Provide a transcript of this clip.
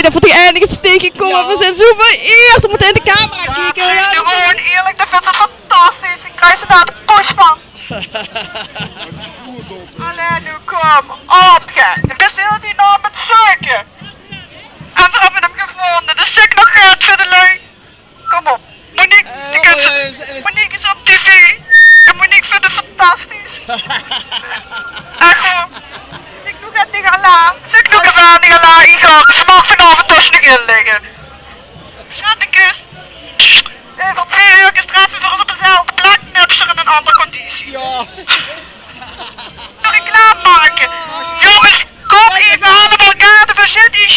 dat voor die eindigheid tegenkomen. Ja. We zijn zo vereerd. We moeten in de camera kijken. Ja, gewoon eerlijk, dat vindt ze fantastisch. Ik krijg ze daar de push van. Allee, nu kom op, gek. Het is heel die naam met suiker. En we hebben hem gevonden, dus ik nog geld voor de lui. Kom op. Monique, Monique is op tv. En Monique vindt het fantastisch. Echt hoor. Zeg nog het niet ala. Zeg nog het aan niet ala, Igor. Ze mag vanavond dus nog in liggen. Schattekes. Voor 2 uur straffen voor ons op dezelfde plek, nepster in een andere conditie. Ja. Nog reclame maken. Jongens, kom even allemaal kaarten voor Shitty